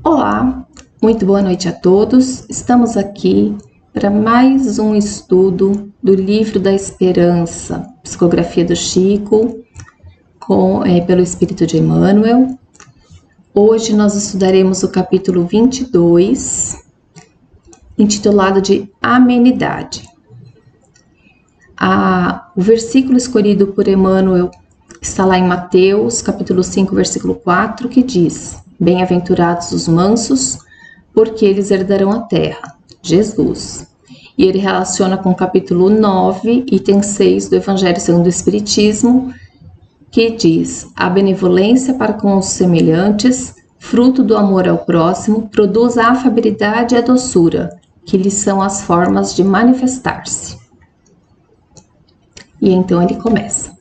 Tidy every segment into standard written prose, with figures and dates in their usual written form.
Olá, muito boa noite a todos. Estamos aqui para mais um estudo do Livro da Esperança, psicografia do Chico, pelo Espírito de Emmanuel. Hoje nós estudaremos o capítulo 22, intitulado de Amenidade. O versículo escolhido por Emmanuel está lá em Mateus, capítulo 5, versículo 4, que diz: Bem-aventurados os mansos, porque eles herdarão a terra. Jesus. E ele relaciona com o capítulo 9, item 6 do Evangelho segundo o Espiritismo, que diz: a benevolência para com os semelhantes, fruto do amor ao próximo, produz a afabilidade e a doçura, que lhes são as formas de manifestar-se. E então ele começa.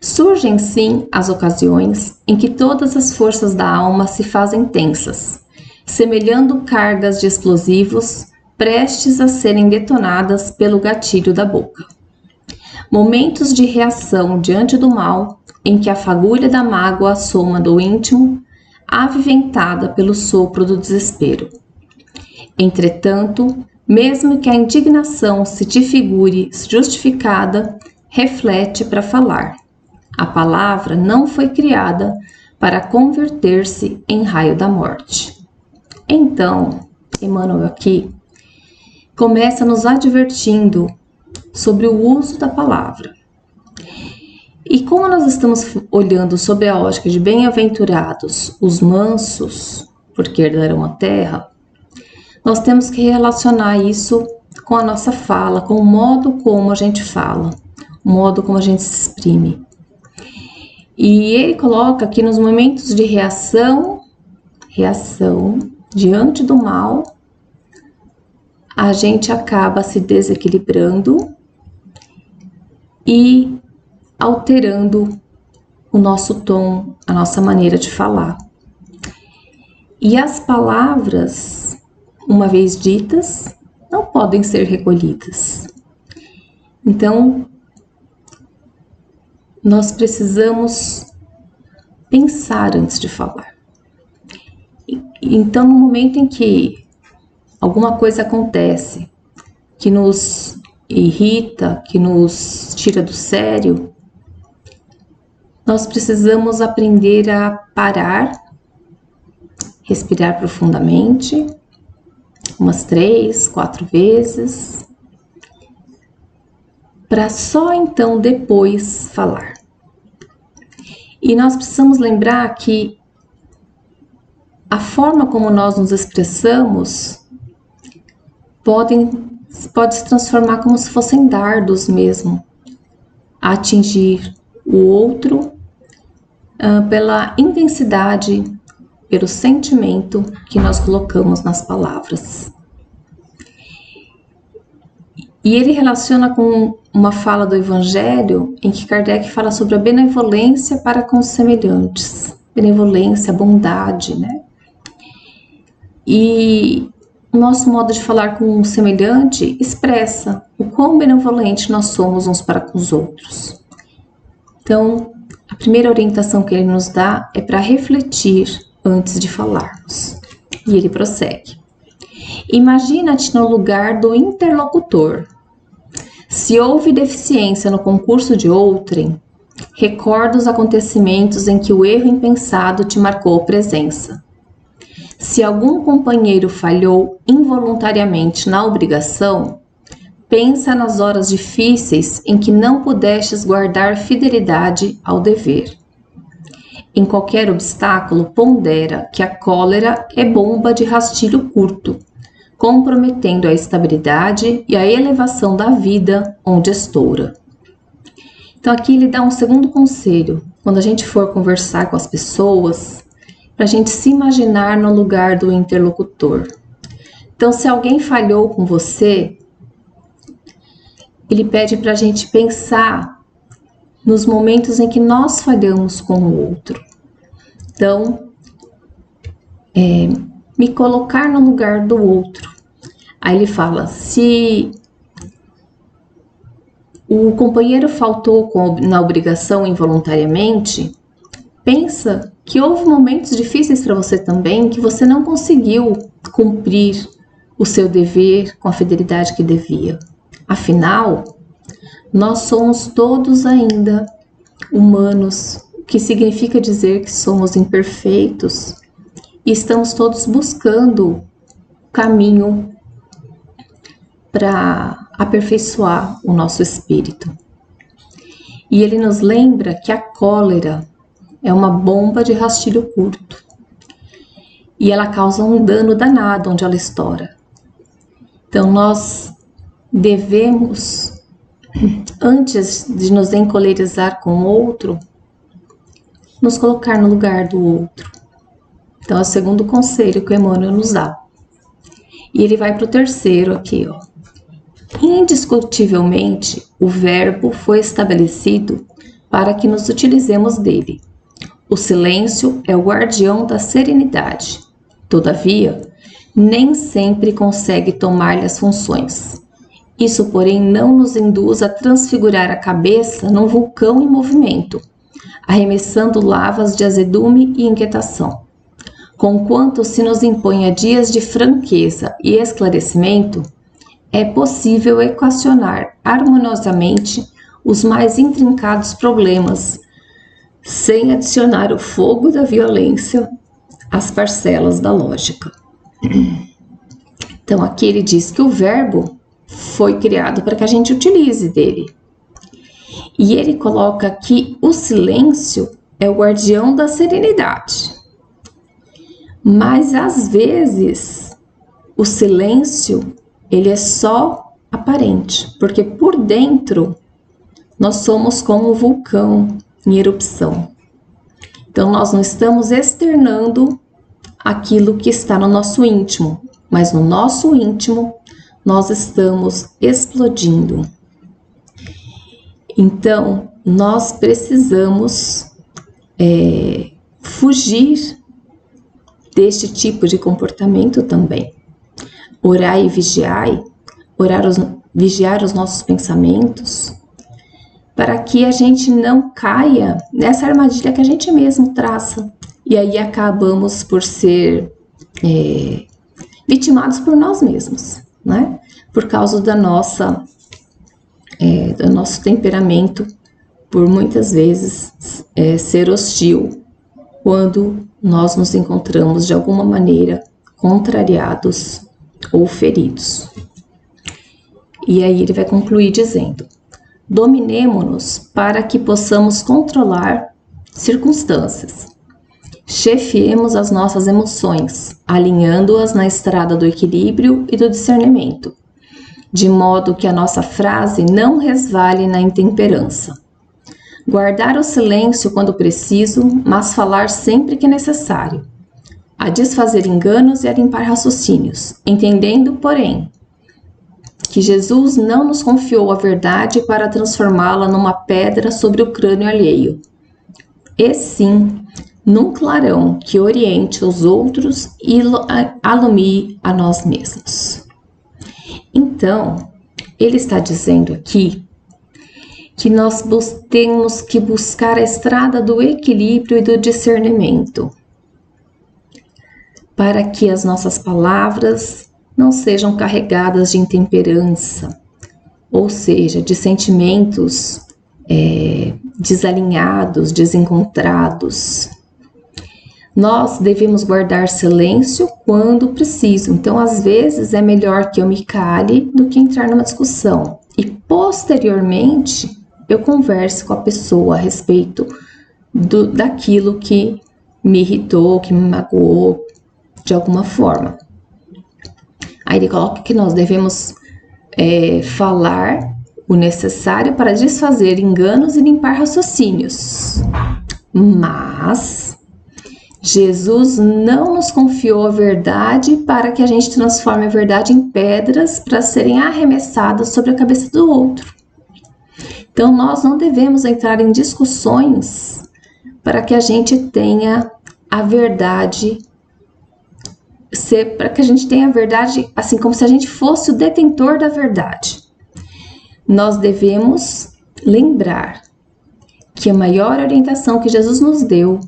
Surgem sim as ocasiões em que todas as forças da alma se fazem tensas, semelhando cargas de explosivos prestes a serem detonadas pelo gatilho da boca. Momentos de reação diante do mal, em que a fagulha da mágoa assoma do íntimo, aviventada pelo sopro do desespero. Entretanto, mesmo que a indignação se te figure justificada, reflete para falar. A palavra não foi criada para converter-se em raio da morte. Então, Emmanuel aqui começa nos advertindo sobre o uso da palavra. E como nós estamos olhando sobre a ótica de bem-aventurados os mansos, porque herdarão a terra, nós temos que relacionar isso com a nossa fala, com o modo como a gente fala, o modo como a gente se exprime. E ele coloca que nos momentos de reação diante do mal, a gente acaba se desequilibrando e alterando o nosso tom, a nossa maneira de falar. E as palavras, uma vez ditas, não podem ser recolhidas. Então, nós precisamos pensar antes de falar. Então, no momento em que alguma coisa acontece que nos irrita, que nos tira do sério, nós precisamos aprender a parar, respirar profundamente, umas 3, 4 vezes, para só então depois falar. E nós precisamos lembrar que a forma como nós nos expressamos pode se transformar como se fossem dardos mesmo, a atingir o outro pela intensidade, pelo sentimento que nós colocamos nas palavras. E ele relaciona com uma fala do Evangelho em que Kardec fala sobre a benevolência para com os semelhantes. Benevolência, bondade, né? E o nosso modo de falar com o semelhante expressa o quão benevolente nós somos uns para com os outros. Então, a primeira orientação que ele nos dá é para refletir antes de falarmos. E ele prossegue. Imagina-te no lugar do interlocutor. Se houve deficiência no concurso de outrem, recorda os acontecimentos em que o erro impensado te marcou presença. Se algum companheiro falhou involuntariamente na obrigação, pensa nas horas difíceis em que não pudestes guardar fidelidade ao dever. Em qualquer obstáculo, pondera que a cólera é bomba de rastilho curto, comprometendo a estabilidade e a elevação da vida onde estoura. Então aqui ele dá um segundo conselho, quando a gente for conversar com as pessoas, para a gente se imaginar no lugar do interlocutor. Então, se alguém falhou com você, ele pede para a gente pensar nos momentos em que nós falhamos com o outro. Então, me colocar no lugar do outro. Aí ele fala, se o companheiro faltou na obrigação involuntariamente, pensa que houve momentos difíceis para você também, que você não conseguiu cumprir o seu dever com a fidelidade que devia. Afinal, nós somos todos ainda humanos, o que significa dizer que somos imperfeitos e estamos todos buscando o caminho para aperfeiçoar o nosso espírito. E ele nos lembra que a cólera é uma bomba de rastilho curto e ela causa um dano danado onde ela estoura. Então nós devemos, antes de nos encolerizar com o outro, nos colocar no lugar do outro. Então é o segundo conselho que o Emmanuel nos dá. E ele vai para o terceiro aqui, ó. Indiscutivelmente, o verbo foi estabelecido para que nos utilizemos dele. O silêncio é o guardião da serenidade. Todavia, nem sempre consegue tomar-lhe as funções. Isso, porém, não nos induz a transfigurar a cabeça num vulcão em movimento, arremessando lavas de azedume e inquietação. Conquanto se nos impõe a dias de franqueza e esclarecimento, é possível equacionar harmoniosamente os mais intrincados problemas, sem adicionar o fogo da violência às parcelas da lógica. Então, aqui ele diz que o verbo foi criado para que a gente utilize dele. E ele coloca que o silêncio é o guardião da serenidade. Mas, às vezes, o silêncio, ele é só aparente, porque por dentro nós somos como um vulcão em erupção. Então, nós não estamos externando aquilo que está no nosso íntimo, mas no nosso íntimo nós estamos explodindo. Então, nós precisamos fugir deste tipo de comportamento também. Orai e vigiai, vigiar os nossos pensamentos, para que a gente não caia nessa armadilha que a gente mesmo traça. E aí acabamos por ser vitimados por nós mesmos, né? Por causa do nosso temperamento, por muitas vezes ser hostil, quando nós nos encontramos de alguma maneira contrariados ou feridos. E aí ele vai concluir dizendo: dominemo-nos para que possamos controlar circunstâncias. Chefiemos as nossas emoções, alinhando-as na estrada do equilíbrio e do discernimento, de modo que a nossa frase não resvale na intemperança. Guardar o silêncio quando preciso, mas falar sempre que necessário. A desfazer enganos e a limpar raciocínios, entendendo, porém, que Jesus não nos confiou a verdade para transformá-la numa pedra sobre o crânio alheio, e sim num clarão que oriente os outros e alumie a nós mesmos. Então, ele está dizendo aqui que nós temos que buscar a estrada do equilíbrio e do discernimento, para que as nossas palavras não sejam carregadas de intemperança, ou seja, de sentimentos desalinhados, desencontrados. Nós devemos guardar silêncio quando preciso. Então, às vezes, é melhor que eu me cale do que entrar numa discussão. E, posteriormente, eu converse com a pessoa a respeito daquilo que me irritou, que me magoou, de alguma forma. Aí ele coloca que nós devemos falar o necessário para desfazer enganos e limpar raciocínios. Mas Jesus não nos confiou a verdade para que a gente transforme a verdade em pedras para serem arremessadas sobre a cabeça do outro. Então, nós não devemos entrar em discussões para que a gente tenha a verdade, para que a gente tenha a verdade assim como se a gente fosse o detentor da verdade. Nós devemos lembrar que a maior orientação que Jesus nos deu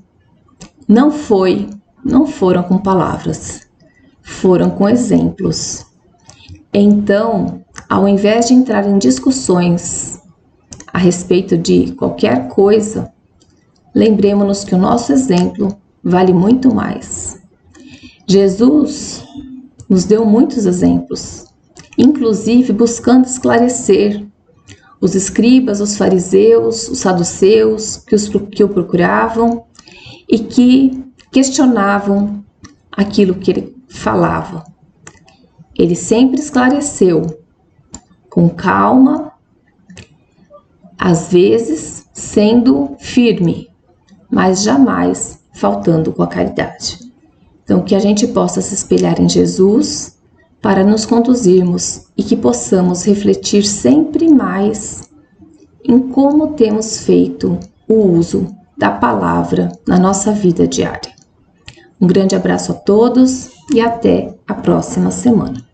não foram com palavras, foram com exemplos. Então, ao invés de entrar em discussões a respeito de qualquer coisa, lembremos-nos que o nosso exemplo vale muito mais. Jesus nos deu muitos exemplos, inclusive buscando esclarecer os escribas, os fariseus, os saduceus que o procuravam e que questionavam aquilo que ele falava. Ele sempre esclareceu com calma, às vezes sendo firme, mas jamais faltando com a caridade. Então, que a gente possa se espelhar em Jesus para nos conduzirmos e que possamos refletir sempre mais em como temos feito o uso da palavra na nossa vida diária. Um grande abraço a todos e até a próxima semana.